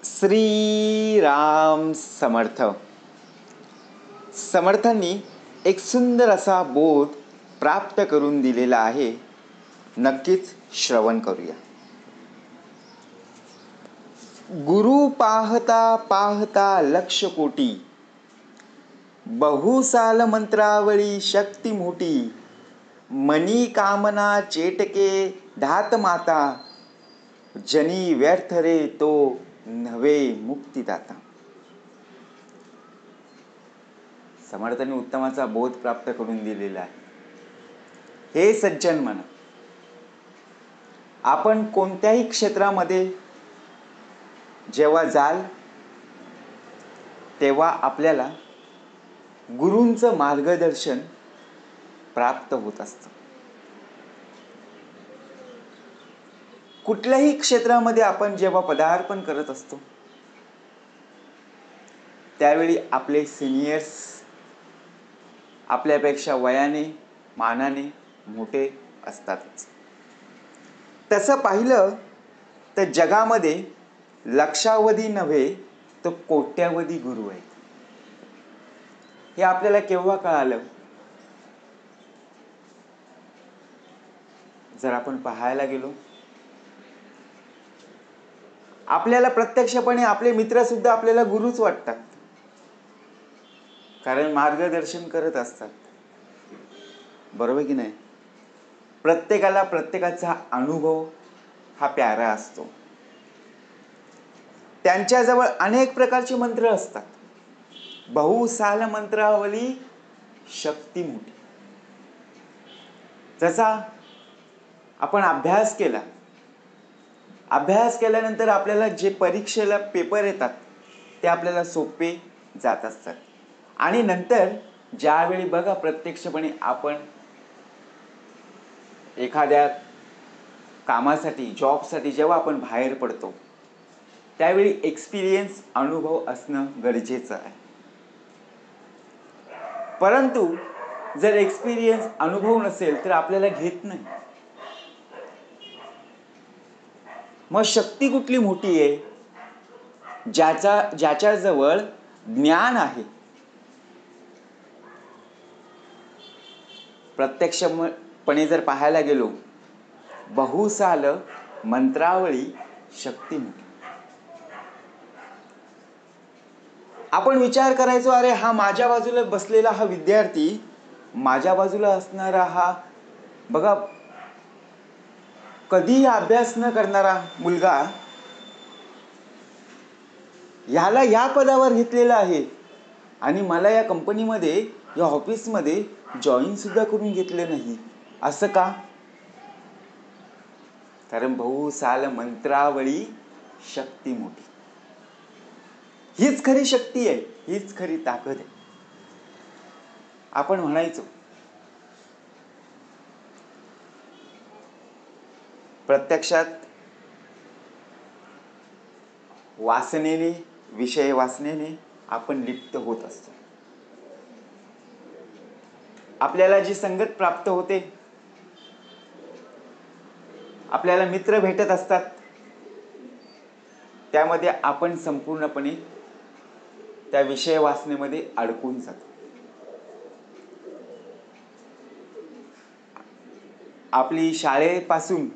श्री राम समर्थ. समर्थांनी एक सुंदर असा बोध प्राप्त करून दिलेला आहे. नक्कीच श्रवण करूया. गुरु पाहता पाहता लक्ष कोटी, बहुसाल मंत्रावळी शक्ती मोठी. मनी कामना चेटके धात माता, जनी व्यर्थ रे तो नव्हे मुक्तिदाता. समर्थांनी उत्तमाचा बोध प्राप्त करून दिलेला आहे. हे सज्जन मन, आपण कोणत्याही क्षेत्रामध्ये जेव्हा जाल तेव्हा आपल्याला गुरूंचं मार्गदर्शन प्राप्त होत असतं. कुठल्याही क्षेत्रामध्ये आपण जेव्हा पदार्पण करत असतो त्यावेळी आपले सिनियर्स आपल्यापेक्षा वयाने मानाने मोठे असतातच. तसं पाहिलं तर जगामध्ये लक्षावधी नव्हे तर कोट्यावधी गुरु आहेत. हे आपल्याला केव्हा कळालं? जर आपण पाहायला गेलो, आपल्याला प्रत्यक्षपणे आपले मित्र सुद्धा आपल्याला गुरुच वाटतात, कारण मार्गदर्शन करत असतात. बरोबर की नाही? प्रत्येकाला प्रत्येकाचा अनुभव हा प्यारा असतो. त्यांच्याजवळ अनेक प्रकारचे मंत्र असतात. बहुसाल मंत्रावली शक्ती मोठी. जसा आपण अभ्यास केल्यानंतर आपल्याला जे परीक्षेला पेपर येतात ते आपल्याला सोपे जात असतात. आणि नंतर ज्यावेळी बघा प्रत्यक्षपणे आपण एखाद्या कामासाठी जॉबसाठी जेव्हा आपण बाहेर पडतो त्यावेळी एक्सपिरियन्स अनुभव असणं गरजेचं आहे. परंतु जर एक्सपिरियन्स अनुभव नसेल तर आपल्याला घेत नाही. मग शक्ती कुठली मोठी आहे? ज्याच्याजवळ ज्ञान आहे. प्रत्यक्षपणे जर पाहायला गेलो, बहुसाल मंत्रावळी शक्ती मोठी. आपण विचार करायचो, अरे हा माझ्या बाजूला बसलेला हा विद्यार्थी, माझ्या बाजूला असणारा हा बघा कधीही अभ्यास न करणारा मुलगा ह्याला या पदावर घेतलेला आहे आणि मला या कंपनीमध्ये या ऑफिसमध्ये जॉईन सुद्धा करून घेतले नाही. असं का? कारण बहुसाल मंत्रावळी शक्ती मोठी. हीच खरी शक्ती आहे, हीच खरी ताकद आहे. आपण म्हणायचो प्रत्यक्षात वासनेने, विषय वासनेने आपण लिप्त होत असतो. आपल्याला जी संगत प्राप्त होते, आपल्याला मित्र भेटत असतात, त्यामध्ये आपण संपूर्णपणे त्या विषय वासनेमध्ये अडकून जातो. आपली शाळेपासून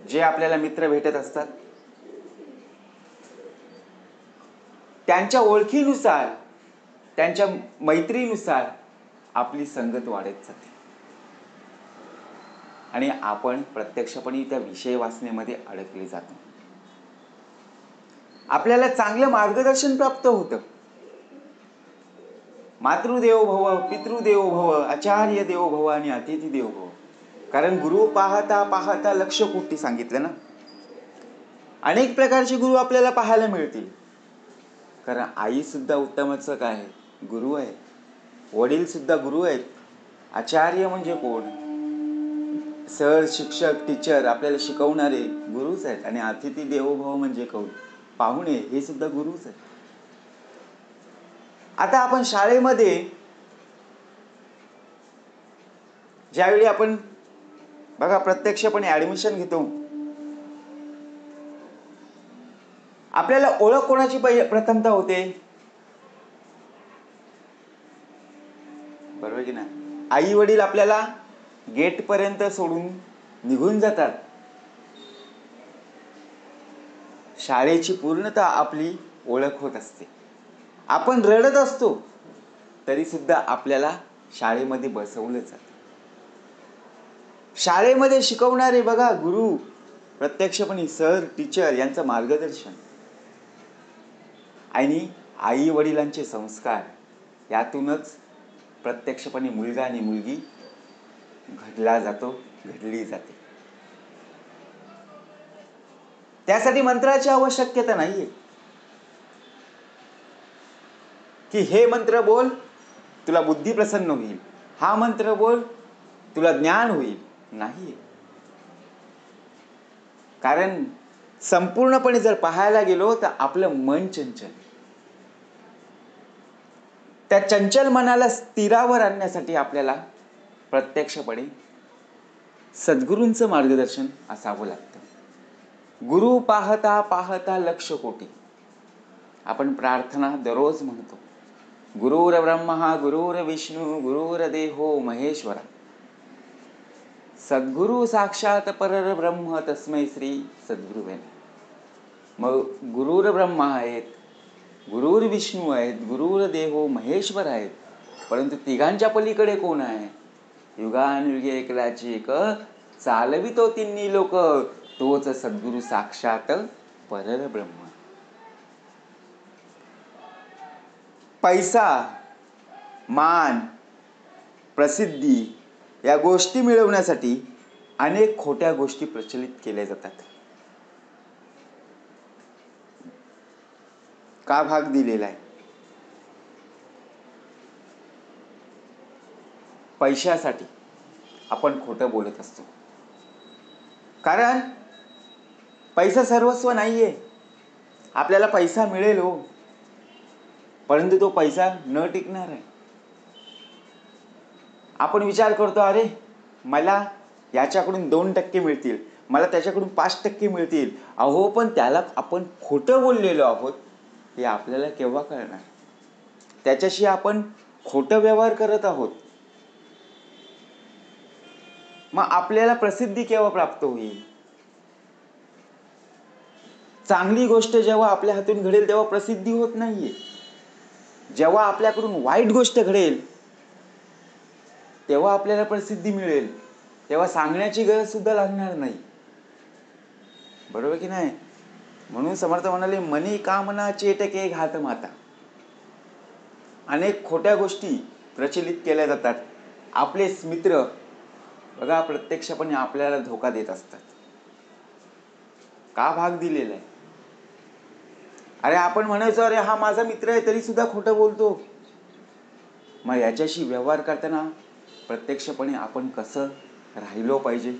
जे आपल्याला मित्र भेटत असतात त्यांच्या ओळखीनुसार, त्यांच्या मैत्रीनुसार आपली संगत वाढत जाते आणि आपण प्रत्यक्षपणे त्या विषय वासनेमध्ये अडकले जातो. आपल्याला चांगलं मार्गदर्शन प्राप्त होतं. मातृदेवो भव, पितृदेवो भव, आचार्य देवो भव आणि अतिथी देवो भव. कारण गुरु पाहता पाहता लक्ष कोटी सांगितलं ना. अनेक प्रकारचे गुरु आपल्याला पाहायला मिळतील. कारण आई सुद्धा उत्तमाचं काय आहे? गुरु आहे. वडील सुद्धा गुरु आहेत. आचार्य म्हणजे कोण? सर, शिक्षक, टीचर आपल्याला शिकवणारे गुरुच आहेत. आणि अतिथी देवो भव म्हणजे कोण? पाहुणे, हे सुद्धा गुरुच आहेत. आता आपण शाळेमध्ये ज्यावेळी आपण बघा प्रत्यक्षपणे ऍडमिशन घेतो आपल्याला ओळख कोणाची प्रथमता होते? बरोबर की नाही? आई वडील आपल्याला गेट पर्यंत सोडून निघून जातात. शाळेची पूर्णतः आपली ओळख होत असते. आपण रडत असतो तरी सुद्धा आपल्याला शाळेमध्ये बसवलं जातं. शाळेमध्ये शिकवणारे बघा गुरु, प्रत्यक्षपणे सर, टीचर यांचं मार्गदर्शन आणि आई वडिलांचे संस्कार, यातूनच प्रत्यक्षपणे मुलगा आणि मुलगी घडला जातो, घडली जाते. त्यासाठी मंत्राची आवश्यकता नाहीये की हे मंत्र बोल तुला बुद्धी प्रसन्न होईल, हा मंत्र बोल तुला ज्ञान होईल. नाही, कारण संपूर्णपणे जर पाहायला गेलो तर आपलं मन चंचल, त्या चंचल मनाला स्थिरावर आणण्यासाठी आपल्याला प्रत्यक्षपणे सद्गुरूंचं मार्गदर्शन असावं लागतं. गुरु पाहता पाहता लक्ष कोटी. आपण प्रार्थना दररोज म्हणतो, गुरुर ब्रह्मा गुरुर विष्णू गुरुर्देवो महेश्वरा, सद्गुरु साक्षात परर ब्रह्म तस्मै श्री सद्गुरुवे. मग गुरुर ब्रह्मा आहेत, गुरुर विष्णू आहेत, गुरुर देवो महेश्वर आहेत, परंतु तिघांच्या पलीकडे कोण आहे? युगानुयुगे एकलाची एक, चालवितो तिन्ही लोक, तोच सद्गुरु साक्षात परर ब्रह्म. पैसा, मान, प्रसिद्धी या गोष्टी मिळवण्यासाठी अनेक खोट्या गोष्टी प्रचलित केल्या जातात. का भाग दिलेला आहे? पैशासाठी आपण खोटं बोलत असतो. कारण पैसा सर्वस्व नाहीये. आपल्याला पैसा मिळेल हो, परंतु तो पैसा न टिकणार आहे. आपण विचार करतो, अरे मला याच्याकडून 2% मिळतील, मला त्याच्याकडून 5% मिळतील. अहो, पण त्याला आपण खोटं बोललेलो आहोत हे आपल्याला केव्हा कळणार? त्याच्याशी आपण खोटं व्यवहार करत आहोत. मग आपल्याला प्रसिद्धी केव्हा प्राप्त होईल? चांगली गोष्ट जेव्हा आपल्या हातून घडेल तेव्हा प्रसिद्धी होत नाहीये. जेव्हा आपल्याकडून वाईट गोष्ट घडेल तेव्हा आपल्याला प्रसिद्धी मिळेल, तेव्हा सांगण्याची गरज सुद्धा लागणार नाही. बरोबर की नाही? म्हणून समर्थ म्हणाले, मनी कामना चेटके घात माता. अनेक खोट्या गोष्टी प्रचलित केल्या जातात. आपले मित्र बघा प्रत्यक्षपणे आपल्याला धोका देत असतात. का भाग दिलेला आहे? अरे आपण म्हणायचो, अरे हा माझा मित्र आहे, तरी सुद्धा खोटं बोलतो. मग याच्याशी व्यवहार करताना प्रत्यक्षपणे आपण कसं राहिलो पाहिजे?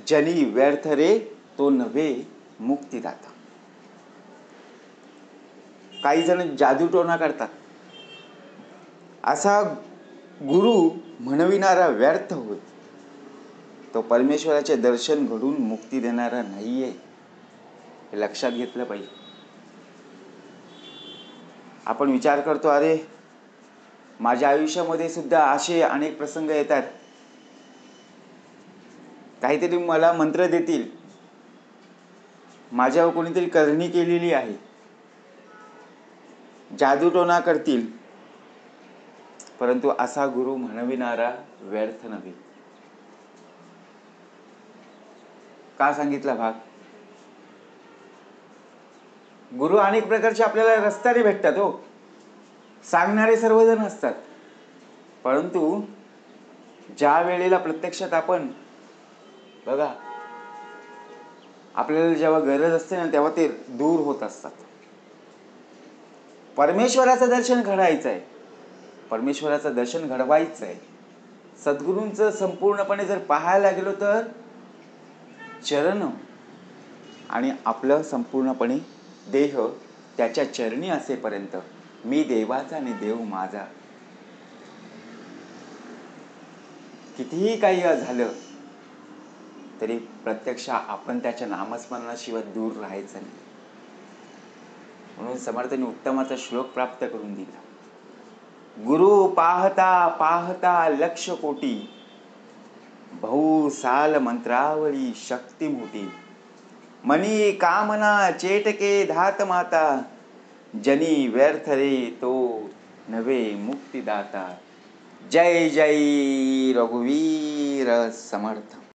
जनी व्यर्थ रे तो नव्हे मुक्तिदाता. काही जण जादूटोणा करतात. असा गुरु म्हणविणारा व्यर्थ होत, तो परमेश्वराचे दर्शन घडून मुक्ती देणारा नाहीये, हे लक्षात घेतलं पाहिजे. आपण विचार करतो, अरे माझ्या आयुष्यामध्ये सुद्धा असे अनेक प्रसंग येतात, काहीतरी मला मंत्र देतील, माझ्यावर कोणीतरी करणी केलेली आहे, जादूटोणा करतील, परंतु असा गुरु म्हणविणारा व्यर्थ नव्हे. का सांगितला भाग? गुरु अनेक प्रकारचे आपल्याला रस्त्याने भेटतात हो, सांगणारे सर्वजण असतात, परंतु ज्या वेळेला प्रत्यक्षात आपण बघा आपल्याला जेव्हा गरज असते ना तेव्हा ते दूर होत असतात. परमेश्वराचं दर्शन घडायचं आहे, परमेश्वराचं दर्शन घडवायचं आहे. सद्गुरूंचं संपूर्णपणे जर पाहायला गेलो तर चरण आणि आपलं संपूर्णपणे देह त्याच्या चरणी असेपर्यंत मी देवाचा आणि देव माझा. कितीही काही झालं तरी प्रत्यक्ष आपण त्याच्या नामस्मरणाशिवाय दूर राहायचं नाही. म्हणून समर्थांनी उत्तम असा श्लोक प्राप्त करून दिला. गुरु पाहता पाहता लक्ष कोटी, बहु साल मंत्रावळी शक्ती मोठी. मनी कामना चेटके धात माता, जनी व्यर्थ रे तो नवे मुक्तिदाता. जय जय रघुवीर समर्थ.